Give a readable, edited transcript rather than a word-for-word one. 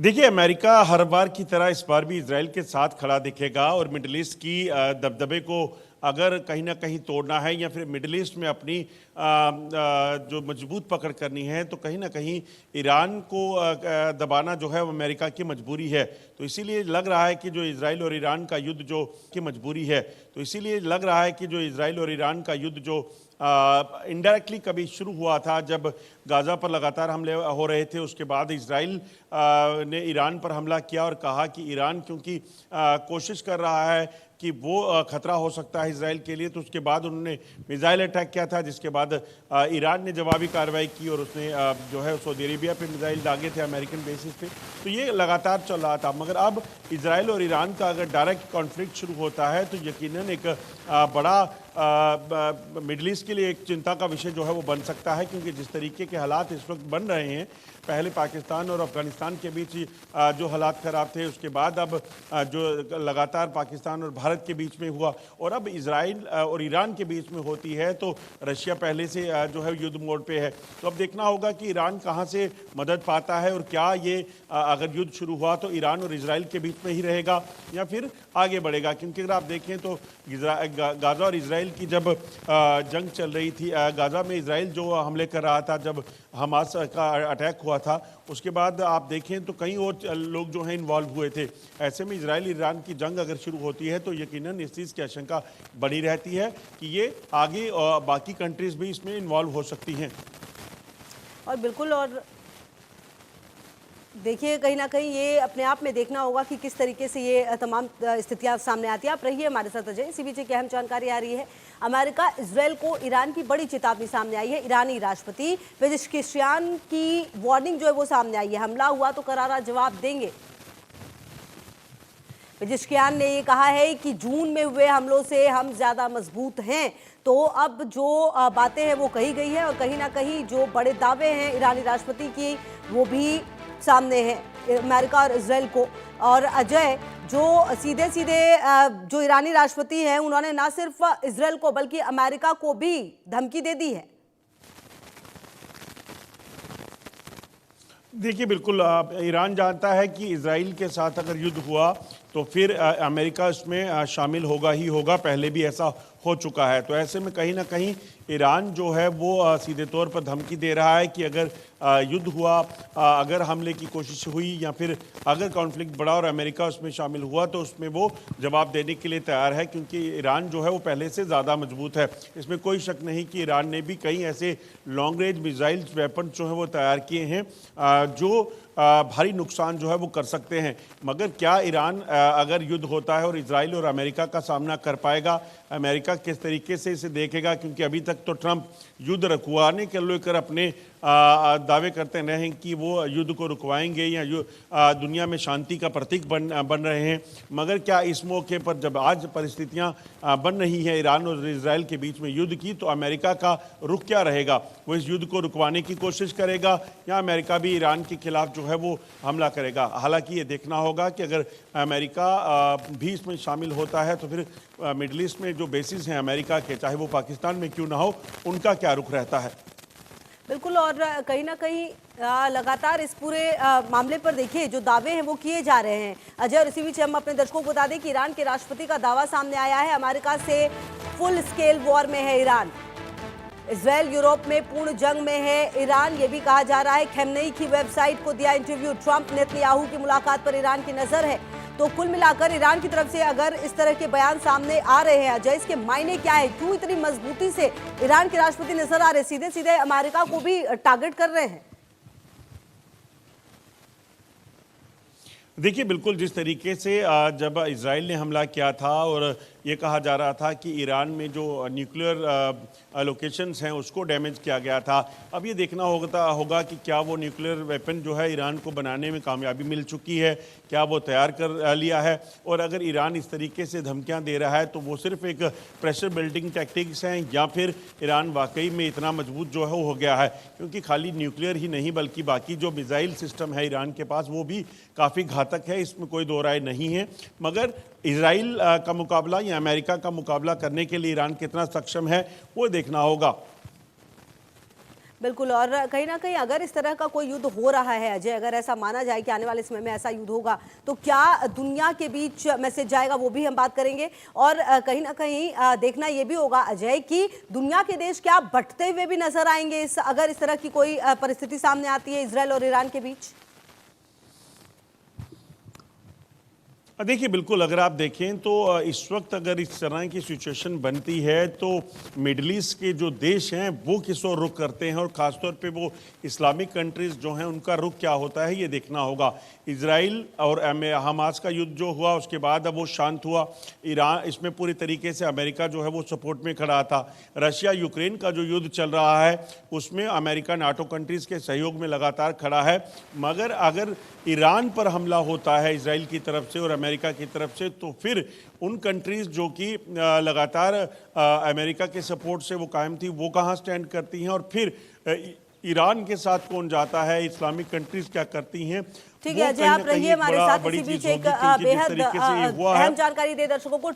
देखिए, अमेरिका हर बार की तरह इस बार भी इजराइल के साथ खड़ा दिखेगा और मिडल ईस्ट की दबदबे को अगर कहीं ना कहीं तोड़ना है या फिर मिडल ईस्ट में अपनी जो मजबूत पकड़ करनी है तो कहीं ना कहीं ईरान को दबाना जो है वो अमेरिका की मजबूरी है। तो इसीलिए लग रहा है कि जो इजराइल और ईरान का युद्ध जो की मजबूरी है, तो इसीलिए लग रहा है कि जो इजराइल और ईरान का युद्ध जो इनडायरेक्टली कभी शुरू हुआ था, जब गाज़ा पर लगातार हमले हो रहे थे, उसके बाद इजराइल ने ईरान पर हमला किया और कहा कि ईरान क्योंकि कोशिश कर रहा है कि वो खतरा हो सकता है इजराइल के लिए, तो उसके बाद उन्होंने मिसाइल अटैक किया था, जिसके बाद ईरान ने जवाबी कार्रवाई की और उसने जो है सऊदी अरेबिया पे मिसाइल दागे थे अमेरिकन बेसिस पे। तो ये लगातार चल रहा था, मगर अब इजराइल और ईरान का अगर डायरेक्ट कॉन्फ्लिक्ट शुरू होता है तो यकीनन एक बड़ा मिडल ईस्ट के लिए एक चिंता का विषय जो है वो बन सकता है, क्योंकि जिस तरीके के हालात इस वक्त बन रहे हैं, पहले पाकिस्तान और अफगानिस्तान के बीच जो हालात ख़राब थे, उसके बाद अब जो लगातार पाकिस्तान और भारत के बीच में हुआ और अब इजराइल और ईरान के बीच में होती है, तो रशिया पहले से जो है युद्ध मोड पे है। तो अब देखना होगा कि ईरान कहाँ से मदद पाता है और क्या ये अगर युद्ध शुरू हुआ तो ईरान और इजराइल के बीच में ही रहेगा या फिर आगे बढ़ेगा। क्योंकि अगर आप देखें तो गाज़ा और इजराइल की जब जंग चल रही थी, गाज़ा में इजराइल जो हमले कर रहा था, जब हमास का अटैक हुआ था, उसके बाद आप देखें तो कई और लोग जो हैं इन्वॉल्व हुए थे। ऐसे में इजराइल ईरान की जंग अगर शुरू होती है तो यकीनन इस चीज़ की आशंका बनी रहती है कि ये आगे बाकी कंट्रीज़ भी इसमें इन्वॉल्व हो सकती हैं। और बिल्कुल, और देखिए कहीं ना कहीं ये अपने आप में देखना होगा कि किस तरीके से ये तमाम स्थितियां सामने आती हैं। आप रहिए हमारे साथ अजय। इसी बीच की अहम जानकारी आ रही है, अमेरिका इजराइल को ईरान की बड़ी चेतावनी सामने आई है। ईरानी राष्ट्रपति पेजेश्कियान की वार्निंग जो है वो सामने आई है, हमला हुआ तो करारा जवाब देंगे। पेजेश्कियान ने ये कहा है कि जून में हुए हमलों से हम ज्यादा मजबूत हैं। तो अब जो बातें हैं वो कही गई है और कहीं ना कहीं जो बड़े दावे हैं ईरानी राष्ट्रपति की वो भी सामने है अमेरिका और इजराइल को। और अजय, जो सीधे सीधे जो ईरानी राष्ट्रपति हैं उन्होंने ना सिर्फ इजराइल को बल्कि अमेरिका को भी धमकी दे दी है। देखिए, बिल्कुल ईरान जानता है कि इजराइल के साथ अगर युद्ध हुआ तो फिर अमेरिका इसमें शामिल होगा ही होगा, पहले भी ऐसा हो चुका है। तो ऐसे में कहीं ना कहीं ईरान जो है वो सीधे तौर पर धमकी दे रहा है कि अगर युद्ध हुआ, अगर हमले की कोशिश हुई या फिर अगर कॉन्फ्लिक्ट बढ़ा और अमेरिका उसमें शामिल हुआ तो उसमें वो जवाब देने के लिए तैयार है, क्योंकि ईरान जो है वो पहले से ज़्यादा मजबूत है। इसमें कोई शक नहीं कि ईरान ने भी कई ऐसे लॉन्ग रेंज मिसाइल वेपन जो है वो तैयार किए हैं जो भारी नुकसान जो है वो कर सकते हैं। मगर क्या ईरान अगर युद्ध होता है और इजराइल और अमेरिका का सामना कर पाएगा, अमेरिका किस तरीके से इसे देखेगा? क्योंकि अभी तक तो ट्रंप युद्ध रुकवाने के लेकर अपने दावे करते रहे हैं कि वो युद्ध को रुकवाएंगे या दुनिया में शांति का प्रतीक बन रहे हैं। मगर क्या इस मौके पर जब आज परिस्थितियां बन रही हैं ईरान और इजराइल के बीच में युद्ध की, तो अमेरिका का रुख क्या रहेगा? वो इस युद्ध को रुकवाने की कोशिश करेगा या अमेरिका भी ईरान के खिलाफ जो है वो हमला करेगा? हालांकि ये देखना होगा कि अगर अमेरिका भी इसमें शामिल होता है तो फिर मिडल ईस्ट में जो बेसिस हैं अमेरिका के, चाहे वो पाकिस्तान में क्यों ना हो, उनका क्या रुख रहता है। बिल्कुल, और कहीं ना कहीं लगातार इस पूरे मामले पर देखिए जो दावे हैं वो किए जा रहे हैं अजय। और इसी बीच हम अपने दर्शकों को बता दें कि ईरान के राष्ट्रपति का दावा सामने आया है, अमेरिका से फुल स्केल वॉर में है ईरान। इजराइल यूरोप में पूर्ण जंग में है ईरान, ये भी कहा जा रहा है। खेमनेई की वेबसाइट को दिया इंटरव्यू, ट्रंप नेतन्याहू की मुलाकात पर ईरान की नजर है। तो कुल मिलाकर ईरान की तरफ से अगर इस तरह के बयान सामने आ रहे हैं अजय, इसके मायने क्या है? क्यों इतनी मजबूती से ईरान के राष्ट्रपति नजर आ रहे हैं, सीधे सीधे अमेरिका को भी टारगेट कर रहे हैं? देखिए, बिल्कुल जिस तरीके से जब इजराइल ने हमला किया था और ये कहा जा रहा था कि ईरान में जो न्यूक्लियर लोकेशंस हैं उसको डैमेज किया गया था, अब ये देखना होगा कि क्या वो न्यूक्लियर वेपन जो है ईरान को बनाने में कामयाबी मिल चुकी है, क्या वो तैयार कर लिया है? और अगर ईरान इस तरीके से धमकियां दे रहा है तो वो सिर्फ एक प्रेशर बिल्डिंग टैक्टिक्स हैं या फिर ईरान वाकई में इतना मजबूत जो है वो हो गया है? क्योंकि खाली न्यूक्लियर ही नहीं बल्कि बाकी जो मिसाइल सिस्टम है ईरान के पास वो भी काफ़ी घातक है, इसमें कोई दो राय नहीं है। मगर इजराइल का मुकाबला या अमेरिका का मुकाबला करने के लिए ईरान कितना सक्षम है वो देखना होगा। बिल्कुल। और कहीं ना कहीं अगर इस तरह का कोई युद्ध हो रहा है अजय, अगर ऐसा माना जाए कि आने वाले समय में ऐसा युद्ध होगा, तो क्या दुनिया के बीच मैसेज जाएगा, वो भी हम बात करेंगे। और कहीं ना कहीं देखना ये भी होगा अजय कि दुनिया के देश क्या बंटते हुए भी नजर आएंगे अगर इस तरह की कोई परिस्थिति सामने आती है इजरायल और ईरान के बीच। देखिए, बिल्कुल अगर आप देखें तो इस वक्त अगर इस तरह की सिचुएशन बनती है तो मिडल ईस्ट के जो देश हैं वो किस ओर रुख करते हैं, और ख़ासतौर पे वो इस्लामिक कंट्रीज़ जो हैं उनका रुख क्या होता है, ये देखना होगा। इजराइल और हमास का युद्ध जो हुआ उसके बाद अब वो शांत हुआ। ईरान इसमें पूरी तरीके से अमेरिका जो है वो सपोर्ट में खड़ा था। रशिया यूक्रेन का जो युद्ध चल रहा है उसमें अमेरिका नाटो कंट्रीज़ के सहयोग में लगातार खड़ा है। मगर अगर ईरान पर हमला होता है इजराइल की तरफ से और अमेरिका की तरफ से, तो फिर उन कंट्रीज़ जो कि लगातार अमेरिका के सपोर्ट से वो कायम थी, वो कहाँ स्टैंड करती हैं, और फिर ईरान के साथ कौन जाता है, इस्लामिक कंट्रीज क्या करती हैं। ठीक है अजय, आप रहिए हमारे साथ। इसी बीच एक बेहद तरीके से ये हुआ है। अहम जानकारी दे दर्शकों को।